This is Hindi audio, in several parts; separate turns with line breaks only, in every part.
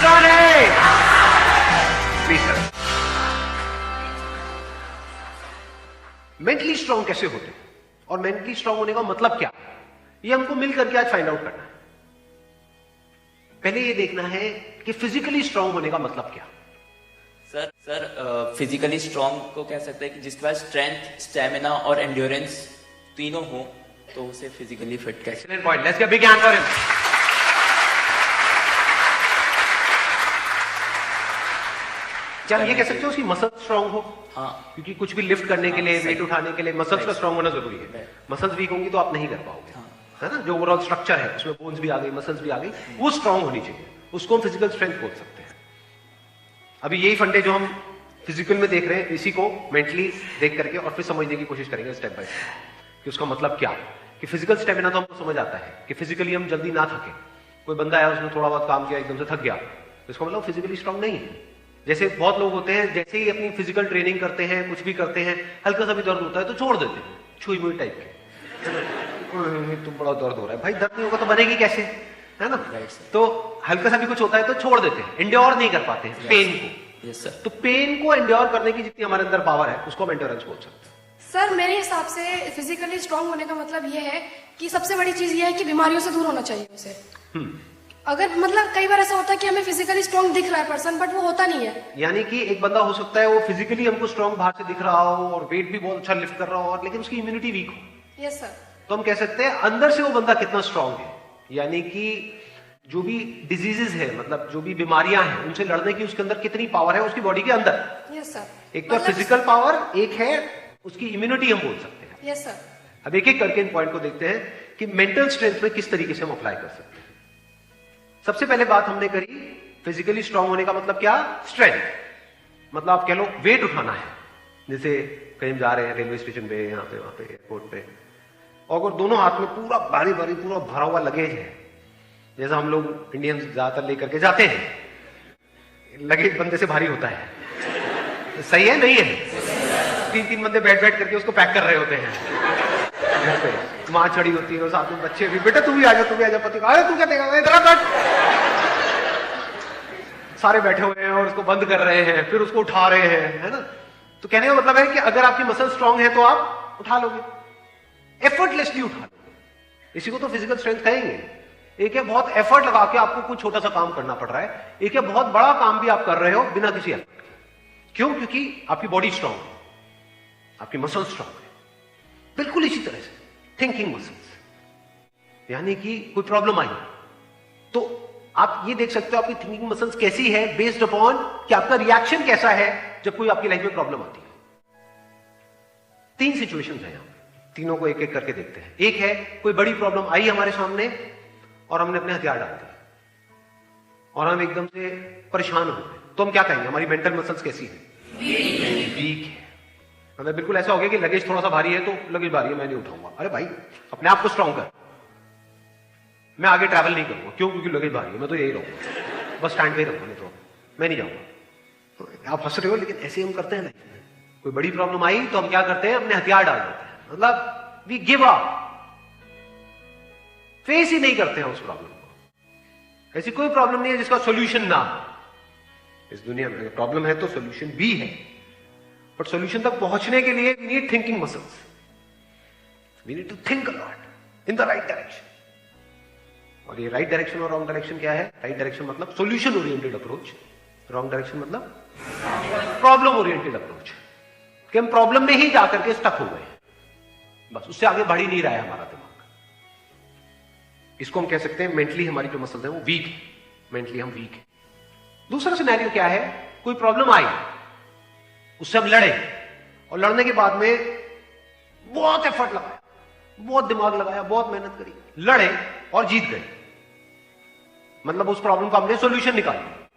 डन है। Please sir. मेंटली स्ट्रांग कैसे होते हैं और मेंटली स्ट्रांग होने का मतलब क्या, ये हमको मिल करके आज फाइंड आउट करना है। पहले ये देखना है कि फिजिकली स्ट्रांग होने का मतलब क्या।
सर फिजिकली स्ट्रांग को कह सकते हैं कि जिसके पास स्ट्रेंथ, स्टेमिना और एंड्योरेंस तीनों हो तो उसे फिजिकली फिट कहते हैं।
Excellent point, let's get big hand for him. क्या ये कह सकते हो उसकी मसल स्ट्रांग हो?
हाँ,
क्योंकि कुछ भी लिफ्ट करने के लिए, वेट उठाने के लिए मसल्स का स्ट्रांग होना जरूरी है। मसल्स वीक होंगी तो आप नहीं कर पाओगे, है ना। जो ओवरऑल स्ट्रक्चर है उसमें बोन्स भी आ गई, मसल्स भी आ गई, वो स्ट्रांग होनी चाहिए, उसको हम फिजिकल स्ट्रेंथ बोल सकते हैं। अभी यही फंडे जो हम फिजिकल में देख रहे हैं, इसी को मेंटली देख करके और फिर समझने की कोशिश करेंगे स्टेप बाय स्टेप कि उसका मतलब क्या। कि फिजिकल स्टेमिना तो हमको समझ आता है कि फिजिकली हम जल्दी ना थके। कोई बंदा है उसने थोड़ा बहुत काम किया एकदम से थक गया तो इसका मतलब फिजिकली स्ट्रांग नहीं है। जैसे बहुत लोग होते हैं, जैसे ही अपनी फिजिकल ट्रेनिंग करते हैं, कुछ भी करते हैं, हल्का सा भी दर्द होता है तो छोड़ देते हैं, छुई मुई टाइप के। तुम बड़ा दर्द हो रहा है भाई, दर्द नहीं होगा तो बनेगी कैसे, है ना। तो हल्का सा भी कुछ होता है तो छोड़ देते हैं, एंड्योर नहीं कर पाते हैं पेन को।
Yes sir.
तो पेन को एंड्योर करने की जितनी हमारे अंदर पावर है उसको हम एंड्योरेंस बोल सकते हैं।
सर मेरे हिसाब से फिजिकली स्ट्रांग होने का मतलब ये है कि सबसे बड़ी चीज ये है कि बीमारियों से दूर होना चाहिए उसे। अगर मतलब कई बार ऐसा होता है कि हमें फिजिकली स्ट्रांग दिख रहा है पर्सन, बट वो होता नहीं है।
यानी कि एक बंदा हो सकता है वो फिजिकली हमको स्ट्रांग बाहर से दिख रहा हो और वेट भी बहुत अच्छा लिफ्ट कर रहा हो, लेकिन उसकी इम्यूनिटी वीक हो।
Yes sir.
तो हम कह सकते हैं अंदर से वो बंदा कितना स्ट्रांग है। यानी कि जो भी डिजीजेस है, मतलब जो भी बीमारियां हैं, उनसे लड़ने की उसके अंदर कितनी पावर है उसकी बॉडी के अंदर।
Yes sir.
एक तो फिजिकल पावर, एक है उसकी इम्यूनिटी हम बोल सकते हैं।
Yes sir.
अब एक एक करके इन पॉइंट को देखते हैं कि मेंटल स्ट्रेंथ में किस तरीके से हम अप्लाई कर सकते हैं। सबसे पहले बात हमने करी फिजिकली स्ट्रांग होने का मतलब क्या, स्ट्रेंथ। मतलब आप कह लो वेट उठाना है, जैसे कहीं जा रहे हैं रेलवे स्टेशन पे, यहाँ पे, वहां पे, एयरपोर्ट पे, और अगर दोनों हाथ में पूरा भारी भारी पूरा भरा हुआ लगेज है, जैसा हम लोग इंडियंस ज्यादातर लेकर के जाते हैं, लगेज बंदे से भारी होता है, सही है नहीं है? तीन तीन बंदे बैठ बैठ करके उसको पैक कर रहे होते हैं। माँ चढ़ी होती है और साथ में बच्चे भी, बेटा तू भी आ जा, तू भी आ जा, पति अरे तू क्या देगा, इधर बैठ। सारे बैठे हुए हैं और उसको बंद कर रहे हैं, फिर उसको उठा रहे हैं, है ना। तो कहने का मतलब है कि अगर आपकी मसल स्ट्रांग है तो आप उठा लोगे, एफर्टलेसली उठा लोगे। इसी को तो फिजिकल स्ट्रेंथ कहेंगे। एक है बहुत एफर्ट लगा के आपको कुछ छोटा सा काम करना पड़ रहा है, एक है बहुत बड़ा काम भी आप कर रहे हो बिना किसी एफर्ट के। क्यों? क्योंकि आपकी बॉडी स्ट्रांग है, आपकी मसल स्ट्रांग है। बिल्कुल इसी तरह से थिंकिंग मसल्स, यानी कि कोई प्रॉब्लम आई तो आप ये देख सकते हो आपकी थिंकिंग मसल्स कैसी है बेस्ड अपॉन कि आपका रिएक्शन कैसा है जब कोई आपकी लाइफ में प्रॉब्लम आती है। तीन सिचुएशंस हैं यहां, तीनों को एक एक करके देखते हैं। एक है कोई बड़ी प्रॉब्लम आई हमारे सामने और हमने अपने हथियार डाल दिए और हम एकदम से परेशान हो गए, तो हम क्या कहेंगे, हमारी मेंटल मसल्स कैसी है, वीक है। मतलब बिल्कुल ऐसा हो गया कि लगेज थोड़ा सा भारी है तो लगेज भारी है मैं नहीं उठाऊंगा। अरे भाई अपने आप को स्ट्रांग कर, मैं आगे ट्रैवल नहीं करूंगा। क्यों? क्योंकि लगेज भारी है, मैं तो यही रहूंगा, बस स्टैंड पे ही रहूंगा, नहीं तो मैं नहीं जाऊंगा। तो आप हंस रहे हो लेकिन ऐसे हम करते हैं लाइफ में। कोई बड़ी प्रॉब्लम आई तो हम क्या करते हैं, अपने हथियार डाल देते हैं, मतलब वी गिव अप, फेस ही नहीं करते हैं उस प्रॉब्लम को। ऐसी कोई प्रॉब्लम नहीं है जिसका सोल्यूशन ना हो। इस दुनिया में प्रॉब्लम है तो सोल्यूशन भी है, बट सॉल्यूशन तक पहुंचने के लिए we need thinking muscles. We need to think a lot in the right direction. और ये राइट डायरेक्शन और रॉन्ग डायरेक्शन क्या है? राइट डायरेक्शन मतलब solution oriented approach, wrong direction मतलब प्रॉब्लम ओरिएंटेड अप्रोच, कि हम प्रॉब्लम में ही जाकर के स्टक हो गए, बस उससे आगे बढ़ ही नहीं रहा है हमारा दिमाग। इसको हम कह सकते हैं मेंटली हमारी जो मसल्स हैं वो वीक है, मेंटली हम वीक है। दूसरा सिनेरियो क्या है, कोई प्रॉब्लम आई, उससे हम लड़े और लड़ने के बाद में बहुत एफर्ट लगाया, बहुत दिमाग लगाया, बहुत मेहनत करी, लड़े और जीत गए। मतलब उस प्रॉब्लम का हमने सॉल्यूशन निकाल लिया।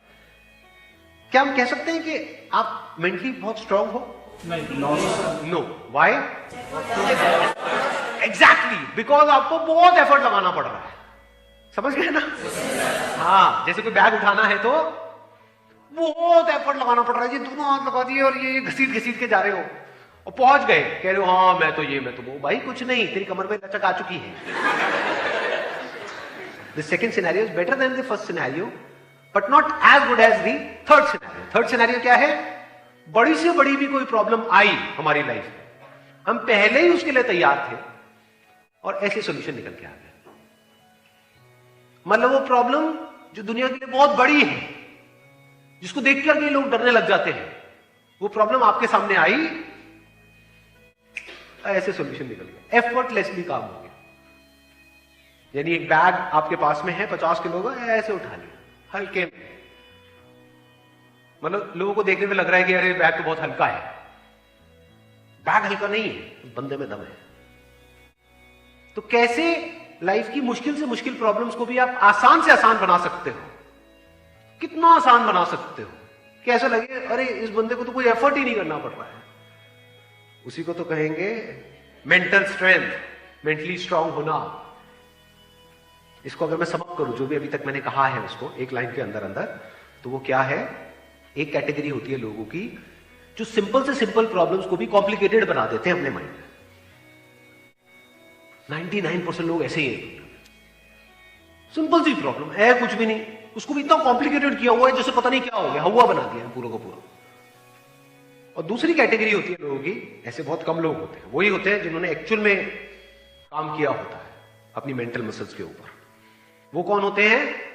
क्या हम कह सकते हैं कि आप मेंटली बहुत स्ट्रांग हो? नो। व्हाई? एग्जैक्टली बिकॉज आपको बहुत एफर्ट लगाना पड़ रहा है। समझ गए ना? हाँ, जैसे कोई बैग उठाना है तो बहुत एफर्ट लगाना पड़ रहा है, ये दोनों हाथ लगा दिए और ये घसीट घसीट के जा रहे हो और पहुंच गए, कह रहे हो हाँ मैं तो ये मैं तो वो। भाई कुछ नहीं, तेरी कमर में लचक आ चुकी है। The second scenario is better than the first scenario, but not as good as the third scenario. Third scenario क्या है? बड़ी से बड़ी भी कोई प्रॉब्लम आई हमारी लाइफ में, हम पहले ही उसके लिए तैयार थे और ऐसे सॉल्यूशन निकल के आ गए। मतलब वो प्रॉब्लम जो दुनिया के लिए बहुत बड़ी है, जिसको देख करके लोग डरने लग जाते हैं, वो प्रॉब्लम आपके सामने आई, ऐसे सॉल्यूशन निकल गया, एफर्टलेसली काम हो गया। यानी एक बैग आपके पास में है 50 किलो का, ऐसे उठा लिया हल्के में। मतलब लोगों को देखने में लग रहा है कि अरे बैग तो बहुत हल्का है। बैग हल्का नहीं है, उस बंदे में दम है। तो कैसे लाइफ की मुश्किल से मुश्किल प्रॉब्लम्स को भी आप आसान से आसान बना सकते हो? कितना आसान बना सकते हो कि ऐसा लगे अरे इस बंदे को तो कोई एफर्ट ही नहीं करना पड़ रहा है। उसी को तो कहेंगे मेंटल स्ट्रेंथ, मेंटली स्ट्रांग होना। इसको अगर मैं समअप करूं, जो भी अभी तक मैंने कहा है उसको एक लाइन के अंदर अंदर, तो वो क्या है? एक कैटेगरी होती है लोगों की जो सिंपल से सिंपल प्रॉब्लम्स को भी कॉम्प्लिकेटेड बना देते हैं अपने माइंड में। 99% लोग ऐसे ही हैं। सिंपल सी प्रॉब्लम है, कुछ भी नहीं, उसको भी इतना कॉम्प्लिकेटेड किया हुआ है जैसे पता नहीं क्या हो गया, हवा बना दिया है पूरा का पूरा। और दूसरी कैटेगरी होती है लोगों की, ऐसे बहुत कम लोग होते हैं, वही होते हैं जिन्होंने एक्चुअल में काम किया होता है अपनी मेंटल मसल्स के ऊपर। वो कौन होते हैं?